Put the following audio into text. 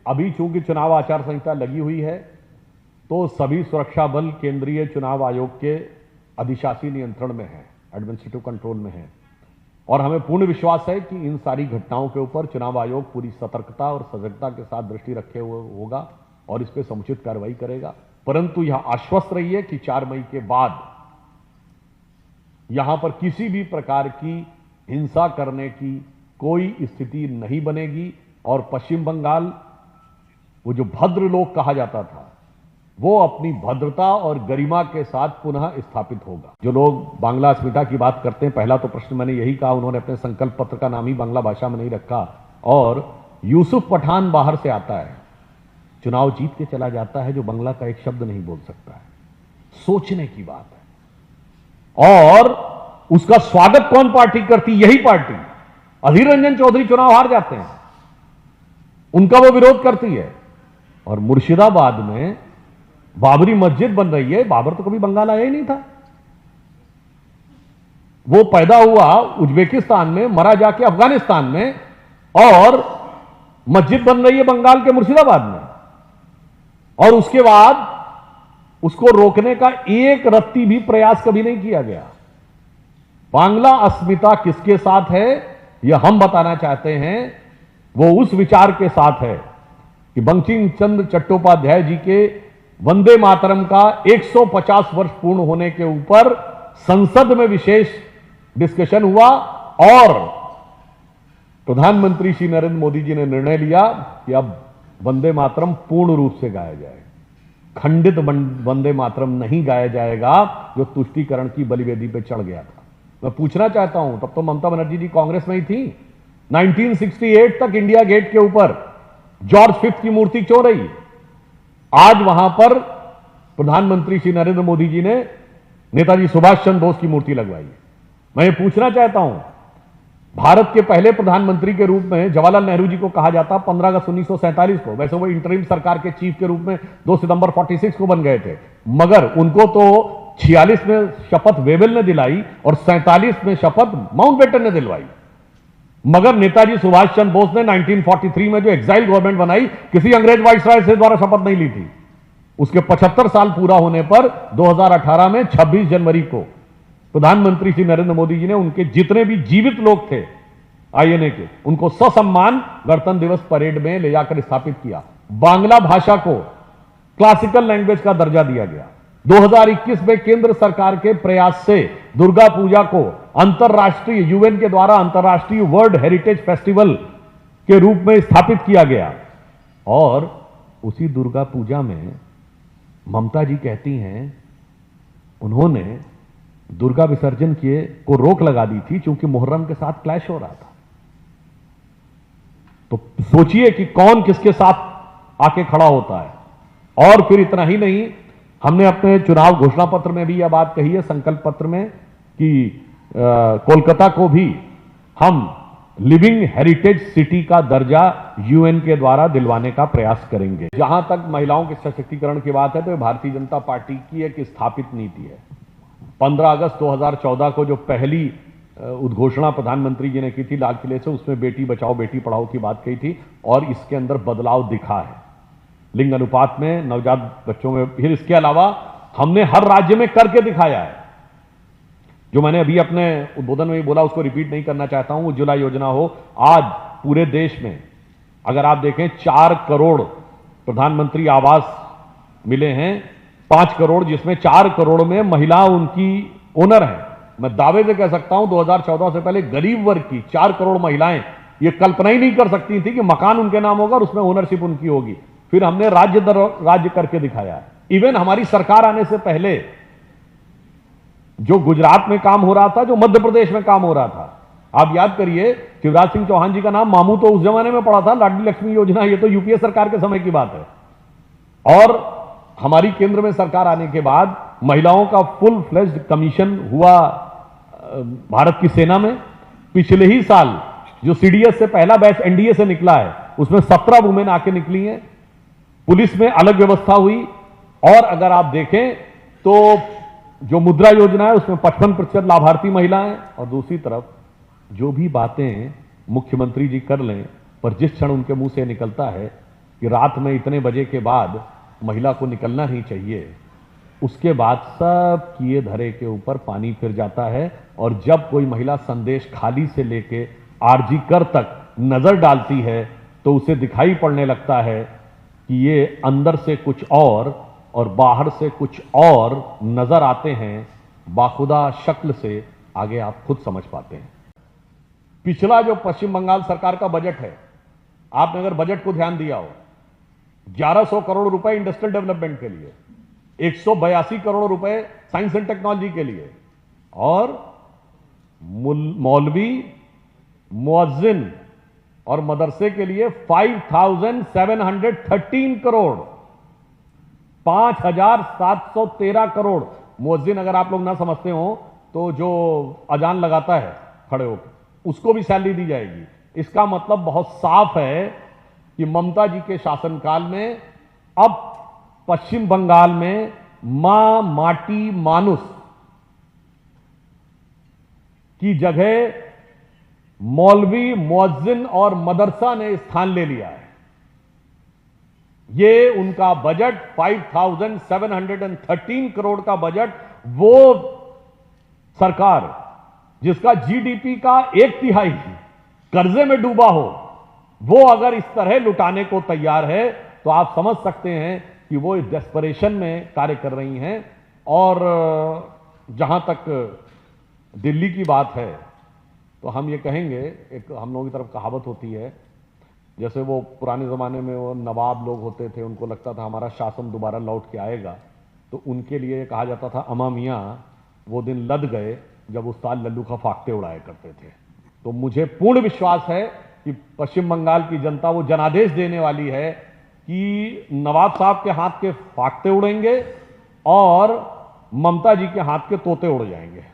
अभी चूंकि चुनाव आचार संहिता लगी हुई है तो सभी सुरक्षा बल केंद्रीय चुनाव आयोग के अधिशासी नियंत्रण में है, एडमिनिस्ट्रेटिव कंट्रोल में है और हमें पूर्ण विश्वास है कि इन सारी घटनाओं के ऊपर चुनाव आयोग पूरी सतर्कता और सजगता के साथ दृष्टि रखे हुए होगा और इस पर समुचित कार्रवाई करेगा। परंतु यह आश्वस्त रहिए कि 4 मई के बाद यहां पर किसी भी प्रकार की हिंसा करने की कोई स्थिति नहीं बनेगी और पश्चिम बंगाल, वो जो भद्र लोग कहा जाता था, वो अपनी भद्रता और गरिमा के साथ पुनः स्थापित होगा। जो लोग बांग्ला अस्मिता की बात करते हैं, पहला तो प्रश्न मैंने यही कहा, उन्होंने अपने संकल्प पत्र का नाम ही बांग्ला भाषा में नहीं रखा और यूसुफ पठान बाहर से आता है, चुनाव जीत के चला जाता है, जो बांग्ला का एक शब्द नहीं बोल सकता है। सोचने की बात है। और उसका स्वागत कौन पार्टी करती? यही पार्टी। अधीर रंजन चौधरी चुनाव हार जाते हैं, उनका वो विरोध करती है। और मुर्शिदाबाद में बाबरी मस्जिद बन रही है, बाबर तो कभी बंगाल आया ही नहीं था, वो पैदा हुआ उज्बेकिस्तान में, मरा जाके अफगानिस्तान में, और मस्जिद बन रही है बंगाल के मुर्शिदाबाद में। और उसके बाद उसको रोकने का एक रत्ती भी प्रयास कभी नहीं किया गया। बांग्ला अस्मिता किसके साथ है यह हम बताना चाहते हैं। वो उस विचार के साथ है कि बंकिम चंद्र चट्टोपाध्याय जी के वंदे मातरम का 150 वर्ष पूर्ण होने के ऊपर संसद में विशेष डिस्कशन हुआ और प्रधानमंत्री श्री नरेंद्र मोदी जी ने निर्णय लिया कि अब वंदे मातरम पूर्ण रूप से गाया जाएगा, खंडित वंदे मातरम नहीं गाया जाएगा जो तुष्टीकरण की बलिवेदी पे चढ़ गया था। मैं पूछना चाहता हूं, तब तो ममता बनर्जी जी कांग्रेस में ही थी, 1968 तक इंडिया गेट के ऊपर जॉर्ज फिफ्थ की मूर्ति क्यों रही? आज वहां पर प्रधानमंत्री श्री नरेंद्र मोदी जी ने नेताजी सुभाष चंद्र बोस की मूर्ति लगवाई। मैं ये पूछना चाहता हूं, भारत के पहले प्रधानमंत्री के रूप में जवाहरलाल नेहरू जी को कहा जाता 15 अगस्त 1947 को, वैसे वो इंटरिम सरकार के चीफ के रूप में 2 सितंबर 46 को बन गए थे, मगर उनको तो 46 में शपथ वेवेल ने दिलाई और 47 में शपथ माउंटबेटन ने दिलवाई। मगर नेताजी सुभाष चंद्र बोस ने 1943 में जो एक्साइल गवर्नमेंट बनाई, किसी अंग्रेज वाइसराय से द्वारा शपथ नहीं ली थी। उसके 75 साल पूरा होने पर 2018 में 26 जनवरी को प्रधानमंत्री श्री नरेंद्र मोदी जी ने उनके जितने भी जीवित लोग थे आईएनए के, उनको ससम्मान गणतंत्र दिवस परेड में ले जाकर स्थापित किया। बांग्ला भाषा को क्लासिकल लैंग्वेज का दर्जा दिया गया। 2021 में केंद्र सरकार के प्रयास से दुर्गा पूजा को अंतरराष्ट्रीय, यूएन के द्वारा अंतरराष्ट्रीय वर्ल्ड हेरिटेज फेस्टिवल के रूप में स्थापित किया गया। और उसी दुर्गा पूजा में ममता जी कहती हैं उन्होंने दुर्गा विसर्जन को रोक लगा दी थी क्योंकि मुहर्रम के साथ क्लैश हो रहा था। तो सोचिए कि कौन किसके साथ आके खड़ा होता है। और फिर इतना ही नहीं, हमने अपने चुनाव घोषणा पत्र में भी यह बात कही है, संकल्प पत्र में, कि कोलकाता को भी हम लिविंग हेरिटेज सिटी का दर्जा यूएन के द्वारा दिलवाने का प्रयास करेंगे। जहां तक महिलाओं के सशक्तिकरण की बात है तो भारतीय जनता पार्टी की एक स्थापित नीति है। 15 अगस्त 2014 को जो पहली उद्घोषणा प्रधानमंत्री जी ने की थी लाल किले से, उसमें बेटी बचाओ बेटी पढ़ाओ की बात कही थी और इसके अंदर बदलाव दिखा है लिंग अनुपात में, नवजात बच्चों में। फिर इसके अलावा हमने हर राज्य में करके दिखाया है। जो मैंने अभी अपने उद्बोधन में बोला उसको रिपीट नहीं करना चाहता हूं। उज्ज्वला योजना हो, आज पूरे देश में अगर आप देखें 4 करोड़ प्रधानमंत्री आवास मिले हैं, 5 करोड़, जिसमें 4 करोड़ में महिला उनकी ओनर है। मैं दावे से कह सकता हूं 2014 से पहले गरीब वर्ग की 4 करोड़ महिलाएं ये कल्पना ही नहीं कर सकती थी कि मकान उनके नाम होगा और उसमें ओनरशिप उनकी होगी। फिर हमने राज्य दर राज्य करके दिखाया है। इवन हमारी सरकार आने से पहले जो गुजरात में काम हो रहा था, जो मध्य प्रदेश में काम हो रहा था, आप याद करिए शिवराज सिंह चौहान जी का नाम मामू तो उस जमाने में पड़ा था, लाडली लक्ष्मी योजना ये तो यूपीए सरकार के समय की बात है। और हमारी केंद्र में सरकार आने के बाद महिलाओं का फुल फ्लेज्ड कमीशन हुआ भारत की सेना में। पिछले ही साल जो सीडीएस से पहला बैच एनडीए से निकला है, उसमें 17 वुमेन आके निकली हैं। पुलिस में अलग व्यवस्था हुई। और अगर आप देखें तो जो मुद्रा योजना है उसमें 55% लाभार्थी महिलाएं। और दूसरी तरफ जो भी बातें मुख्यमंत्री जी कर लें, पर जिस क्षण उनके मुंह से निकलता है कि रात में इतने बजे के बाद महिला को निकलना नहीं चाहिए, उसके बाद सब किए धरे के ऊपर पानी फिर जाता है। और जब कोई महिला संदेश खाली से लेके आरजी कर तक नजर डालती है तो उसे दिखाई पड़ने लगता है कि ये अंदर से कुछ और बाहर से कुछ और नजर आते हैं। बाखुदा शक्ल से आगे आप खुद समझ पाते हैं। पिछला जो पश्चिम बंगाल सरकार का बजट है, आपने अगर बजट को ध्यान दिया हो, 1100 करोड़ रुपए इंडस्ट्रियल डेवलपमेंट के लिए, 182 करोड़ रुपए साइंस एंड टेक्नोलॉजी के लिए, और मौलवी, मुअज्जिन और मदरसे के लिए 5713 करोड़, 5713 करोड़। मुअज्जिन अगर आप लोग ना समझते हो तो जो अजान लगाता है खड़े होकर, उसको भी सैलरी दी जाएगी। इसका मतलब बहुत साफ है कि ममता जी के शासनकाल में अब पश्चिम बंगाल में मां माटी मानुस की जगह मौलवी, मुअज्जिन और मदरसा ने स्थान ले लिया है। ये उनका बजट 5713 करोड़ का बजट, वो सरकार जिसका जीडीपी का 1/3 कर्जे में डूबा हो, वो अगर इस तरह लुटाने को तैयार है तो आप समझ सकते हैं कि वो इस डेस्परेशन में कार्य कर रही हैं। और जहां तक दिल्ली की बात है तो हम ये कहेंगे, एक हम लोगों की तरफ कहावत होती है, जैसे वो पुराने ज़माने में वो नवाब लोग होते थे, उनको लगता था हमारा शासन दोबारा लौट के आएगा, तो उनके लिए कहा जाता था, अमा मियाँ वो दिन लद गए जब उस्ताद लल्लू का फाकते उड़ाया करते थे। तो मुझे पूर्ण विश्वास है कि पश्चिम बंगाल की जनता वो जनादेश देने वाली है कि नवाब साहब के हाथ के फाकते उड़ेंगे और ममता जी के हाथ के तोते उड़ जाएंगे।